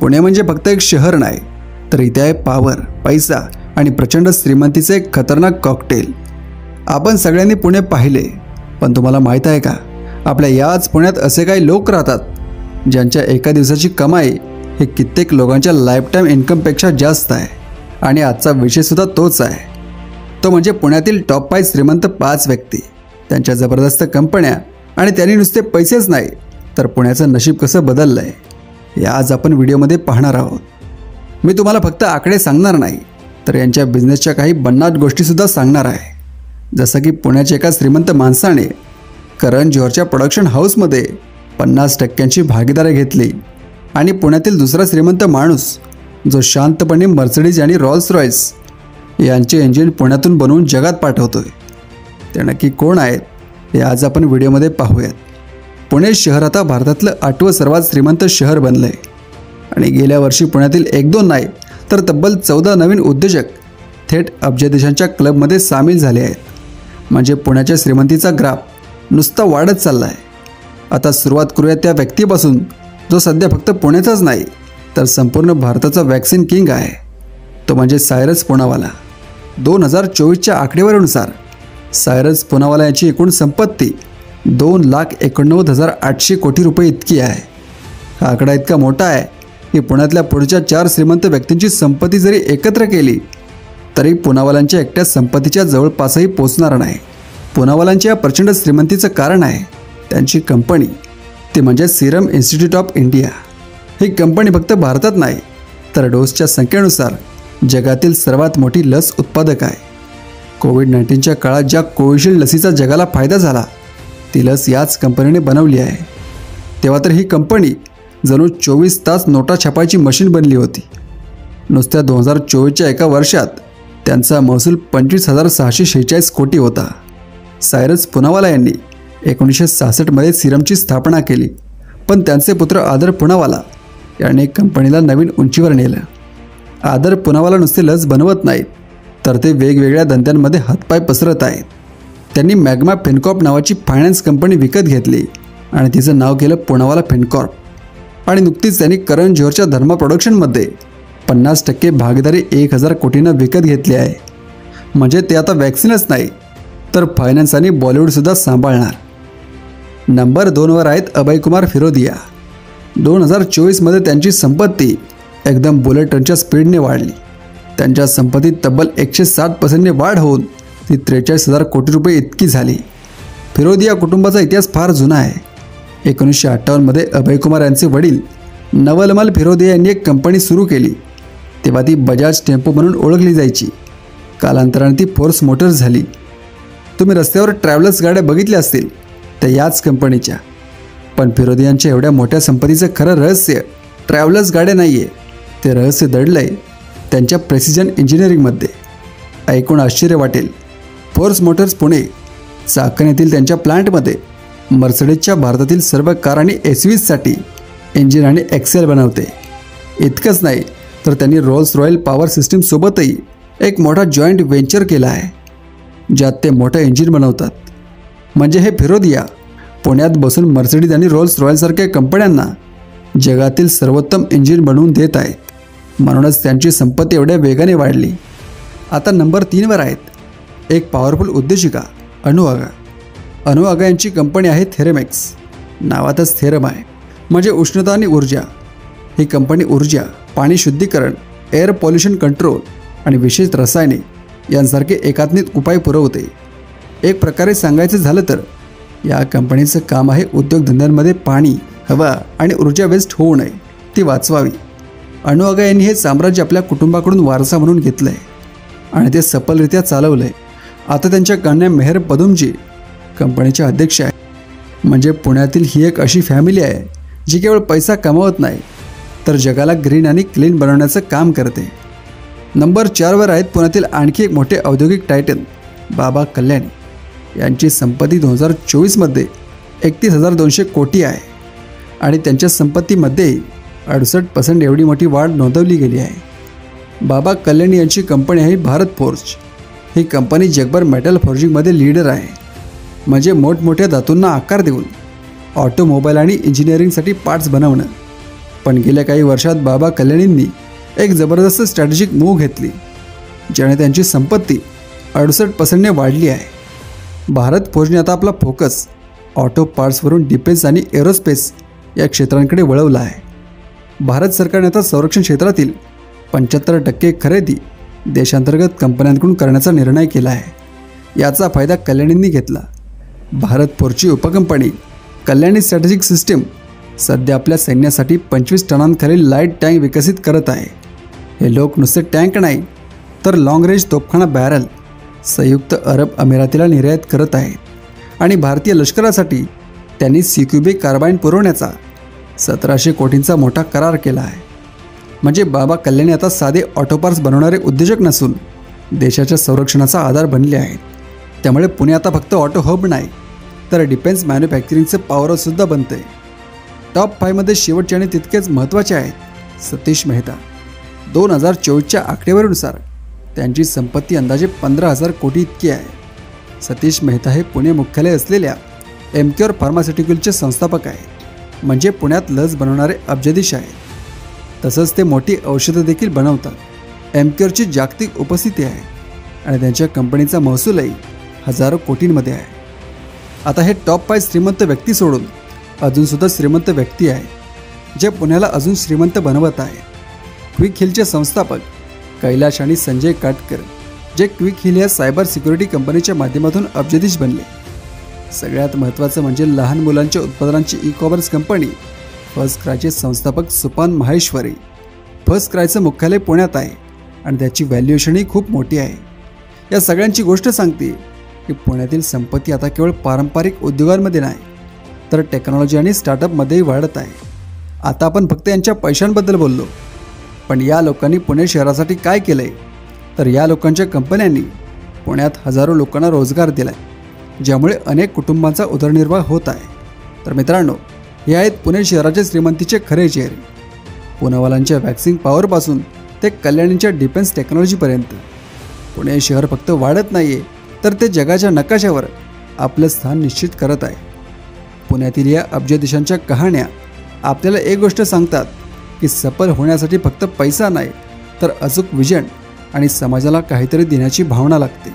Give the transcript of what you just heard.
पुणे म्हणजे फक्त एक शहर नाही, तर इथे आहे पॉवर, पैसा आणि प्रचंड श्रीमंतीचे एक खतरनाक कॉकटेल। आपण सगळ्यांनी पुणे पाहिले, पण तुम्हाला माहीत आहे का, आपल्या याच पुण्यात असे काही लोक राहतात ज्यांच्या एका दिवसाची कमाई हे कित्येक लोकांच्या लाईफटाईम इन्कमपेक्षा जास्त आहे। आणि आजचा विषयसुद्धा तोच आहे, तो म्हणजे पुण्यातील टॉप 5 श्रीमंत 5 व्यक्ती, त्यांच्या जबरदस्त कंपन्या आणि त्यांनी नुसते पैसेच नाही तर पुण्याचं नशीब कसं बदललं आहे हे आज आपण व्हिडिओमध्ये पाहणार आहोत। मी तुम्हाला फक्त आकडे सांगणार नाही, तर यांच्या बिझनेसच्या काही भन्नाट गोष्टीसुद्धा सांगणार आहे। जसं की पुण्याच्या एका श्रीमंत माणसाने करण जोहरच्या प्रोडक्शन हाऊसमध्ये 50% भागीदारी घेतली आणि पुण्यातील दुसरा श्रीमंत माणूस जो शांतपणे मर्सिडीज आणि रॉल्स रॉयस यांचे इंजिन पुण्यातून बनवून जगात पाठवतोय, ते नक्की कोण आहेत हे आज आपण व्हिडिओमध्ये पाहूयात। पुणे शहर आता भारतातलं 8वं सर्वात श्रीमंत शहर बनलं आहे आणि गेल्या वर्षी पुण्यातील 1-2 नाही तर तब्बल 14 नवीन उद्योजक थेट अब्जाधीशांच्या क्लबमध्ये सामील झाले आहेत। म्हणजे पुण्याच्या श्रीमंतीचा ग्राफ नुसता वाढत चालला आहे। आता सुरुवात करूया त्या व्यक्तीपासून जो सध्या फक्त पुण्याचाच नाही तर संपूर्ण भारताचा वॅक्सिन किंग आहे, तो म्हणजे सायरस पूनावाला। 2024च्या आकडेवारीनुसार सायरस पूनावाला यांची एकूण संपत्ती 2,89,800 कोटी रुपये इतकी आहे। हा आकडा इतका मोठा आहे की पुण्यातल्या पुढच्या 4 श्रीमंत व्यक्तींची संपत्ती जरी एकत्र केली तरी पूनावालांच्या एकट्या संपत्तीच्या जवळपासही पोचणार नाही। पूनावालांच्या या प्रचंड श्रीमंतीचं कारण आहे त्यांची कंपनी, ती म्हणजे Serum institute of India. He company फक्त भारतात नाही तर डोसच्या संख्येनुसार जगातील सर्वात मोठी लस उत्पादक आहे। कोविड-19च्या काळात ज्या कोविशिल्ड लसीचा जगाला फायदा झाला ती लस याच कंपनीने बनवली आहे। तेव्हा तर ही कंपनी जणू 24 तास नोटा छापायची मशीन बनली होती। नुसत्या 2024च्या एका वर्षात त्यांचा महसूल 25,646 कोटी होता। सायरस पूनावाला यांनी 1966मध्ये सिरमची स्थापना केली, पण त्यांचे पुत्र आदर पूनावाला यांनी कंपनीला नवीन उंचीवर नेलं। आदर पूनावाला नुसते लस बनवत नाहीत तर ते वेगवेगळ्या धंद्यांमध्ये हातपाय पसरत आहेत। त्यांनी मॅग्मा फिनकॉर्प नावाची फायनान्स कंपनी विकत घेतली आणि तिचं नाव केलं पूनावाला फिनकॉर्प। आणि नुकतीच त्यांनी करण जोहरच्या धर्मा प्रोडक्शनमध्ये 50% भागीदारी 1,000 कोटींना विकत घेतली आहे। म्हणजे ते आता वॅक्सिनच नाही तर फायनान्स आणि बॉलिवूडसुद्धा सांभाळणार। नंबर 2वर आहेत अभय कुमार फिरोदिया। 2024मध्ये त्यांची संपत्ती एकदम बुलेट ट्रेनच्या स्पीडने वाढली। त्यांच्या संपत्तीत तब्बल 160% वाढ होऊन ती 43,000 कोटी रुपये इतकी झाली। फिरोदिया कुटुंबाचा इतिहास फार जुना आहे। 1958मध्ये अभय कुमार यांचे वडील नवलमल फिरोदिया यांनी एक कंपनी सुरू केली, तेव्हा ती बजाज टेम्पो म्हणून ओळखली जायची। कालांतराने ती फोर्स मोटर्स झाली। तुम्ही रस्त्यावर ट्रॅव्हलर्स गाड्या बघितल्या असतील त्या याच कंपनीच्या। पण फिरोदियांच्या एवढ्या मोठ्या संपत्तीचं खरं रहस्य ट्रॅव्हलर्स गाड्या नाही आहे, ते रहस्य दडलं आहे त्यांच्या प्रेसिजन इंजिनिअरिंगमध्ये। ऐकून आश्चर्य वाटेल, फोर्स मोटर्स पुणे चाकण येथील त्यांच्या प्लांटमध्ये मर्सिडीजच्या भारतातील सर्व कार आणि SUVसाठी इंजिन आणि एक्सेल बनवते। इतकंच नाही तर त्यांनी रोल्स रॉयल पॉवर सिस्टीमसोबतही एक मोठा जॉईंट व्हेंचर केला आहे ज्यात ते मोठं इंजिन बनवतात। म्हणजे हे फिरोदिया पुण्यात बसून मर्सिडीज आणि रोल्स रॉयलसारख्या कंपन्यांना जगातील सर्वोत्तम इंजिन बनवून देत आहेत। म्हणूनच त्यांची संपत्ती एवढ्या वेगाने वाढली। आता नंबर 3वर आहेत एक पॉवरफुल उद्योजिका अनु आगा। अनु आगा यांची कंपनी आहे थेरमेक्स। नावातच थेरम आहे, म्हणजे उष्णता आणि ऊर्जा। ही कंपनी ऊर्जा, पाणी शुद्धीकरण, एअर पॉल्युशन कंट्रोल आणि विशेष रसायने यांसारखे एकात्मिक उपाय पुरवते। एक प्रकारे सांगायचं झालं तर या कंपनीचं काम आहे उद्योगधंद्यांमध्ये पाणी, हवा आणि ऊर्जा वेस्ट होऊ नये, ती वाचवावी। अनु आगा यांनी हे साम्राज्य आपल्या कुटुंबाकडून वारसा म्हणून घेतलं आहे आणि ते सफलरित्या चालवलं आहे। आता त्यांच्या कन्या मेहर पदुमजी कंपनीच्या अध्यक्ष आहेत। म्हणजे पुण्यातील ही एक अशी फॅमिली आहे जी केवळ पैसा कमावत नाही तर जगाला ग्रीन आणि क्लीन बनवण्याचं काम करते। नंबर 4वर आहेत पुण्यातील आणखी एक मोठे औद्योगिक टायटन बाबा कल्याणी। यांची संपत्ती 2024मध्ये 31,200 कोटी आहे आणि त्यांच्या संपत्तीमध्ये 68% एवढी मोठी वाढ नोंदवली गेली आहे। बाबा कल्याणी यांची कंपनी आहे भारत फोर्ज। ही कंपनी जगभर मेटल फॉर्जिंगमध्ये लीडर आहे। म्हणजे मोठमोठ्या धातूंना आकार देऊन ऑटोमोबाईल आणि इंजिनिअरिंगसाठी पार्ट्स बनवणं। पण गेल्या काही वर्षात बाबा कल्याणींनी एक जबरदस्त स्ट्रॅटेजिक मूव्ह घेतली, ज्याने त्यांची संपत्ती 68% वाढली आहे। भारत फोर्जने आता आपला फोकस ऑटो पार्ट्सवरून डिफेन्स आणि एरोस्पेस या क्षेत्रांकडे वळवला आहे। भारत सरकारने आता संरक्षण क्षेत्रातील 75% खरेदी देशांतर्गत कंपन्यांकडून करण्याचा निर्णय केला आहे। याचा फायदा कल्याणींनी घेतला। भारत फोर्जची उपकंपनी कल्याणी स्ट्रॅटेजिक सिस्टीम सध्या आपल्या सैन्यासाठी 25 टनांखालील लाईट टँक विकसित करत आहे। हे लोक नुसते टँक नाही तर लाँग रेंज तोफखाना बॅरल संयुक्त अरब अमिरातीला निर्यात करत आहेत आणि भारतीय लष्करासाठी त्यांनी CQB कार्बाईन पुरवण्याचा 1700 कोटींचा मोठा करार केला आहे। म्हणजे बाबा कल्याणी आता साधे ऑटो पार्ट्स बनवणारे उद्योजक नसून देशाच्या संरक्षणाचा आधार बनले आहेत। त्यामुळे पुणे आता फक्त ऑटो हब नाही तर डिफेन्स मॅन्युफॅक्चरिंगचं पॉवरसुद्धा बनतंय। टॉप 5 मध्ये शेवटचे आणि तितकेच महत्त्वाचे आहेत सतीश मेहता। 2024च्या आकडेवारीनुसार त्यांची संपत्ती अंदाजे 15,000 कोटी इतकी आहे। सतीश मेहता हे पुणे मुख्यालय असलेल्या एमक्युअर फार्मास्युटिकलचे संस्थापक आहेत, म्हणजे पुण्यात लस बनवणारे अब्जाधीश आहेत। तसंच ते मोठी औषधं देखील बनवतात। एमक्युअरची जागतिक उपस्थिती आहे आणि त्यांच्या कंपनीचा महसूलही हजारो कोटींमध्ये आहे। आता हे टॉप 5 श्रीमंत व्यक्ती सोडून अजूनसुद्धा श्रीमंत व्यक्ती आहे जे पुण्याला अजून श्रीमंत बनवत आहे। क्विक हिलचे संस्थापक कैलाश आणि संजय काटकर, जे क्विक हिल या सायबर सिक्युरिटी कंपनीच्या माध्यमातून अब्जाधीश बनले। सगळ्यात महत्त्वाचं म्हणजे लहान मुलांच्या उत्पादनांची ई-कॉमर्स कंपनी फर्स्ट क्रायचे संस्थापक सुपान माहेश्वरी। फर्स्ट क्रायचं मुख्यालय पुण्यात आहे आणि त्याची व्हॅल्युएशनही खूप मोठी आहे। या सगळ्यांची गोष्ट सांगते की पुण्यातील संपत्ती आता केवळ पारंपरिक उद्योगांमध्ये नाही तर टेक्नॉलॉजी आणि स्टार्टअपमध्येही वाढत आहे। आता आपण फक्त यांच्या पैशांबद्दल बोललो, पण या लोकांनी पुणे शहरासाठी काय केलंय तर या लोकांच्या कंपन्यांनी पुण्यात हजारो लोकांना रोजगार दिलाय, ज्यामुळे अनेक कुटुंबांचा उदरनिर्वाह होत आहे। तर मित्रांनो, हे आहेत पुणे शहराचे श्रीमंतीचे खरे चेहरे। पुणेवाल्यांच्या वॅक्सिंग पॉवरपासून ते कल्याणींच्या डिफेन्स टेक्नॉलॉजीपर्यंत पुणे शहर फक्त वाढत नाहीये तर ते जगाच्या नकाशावर आपलं स्थान निश्चित करत आहे। पुण्यातील या अब्जाधीशांच्या कहाण्या आपल्याला एक गोष्ट सांगतात की सफल होण्यासाठी फक्त पैसा नाही तर अचूक विजन आणि समाजाला काहीतरी देण्याची भावना लागते।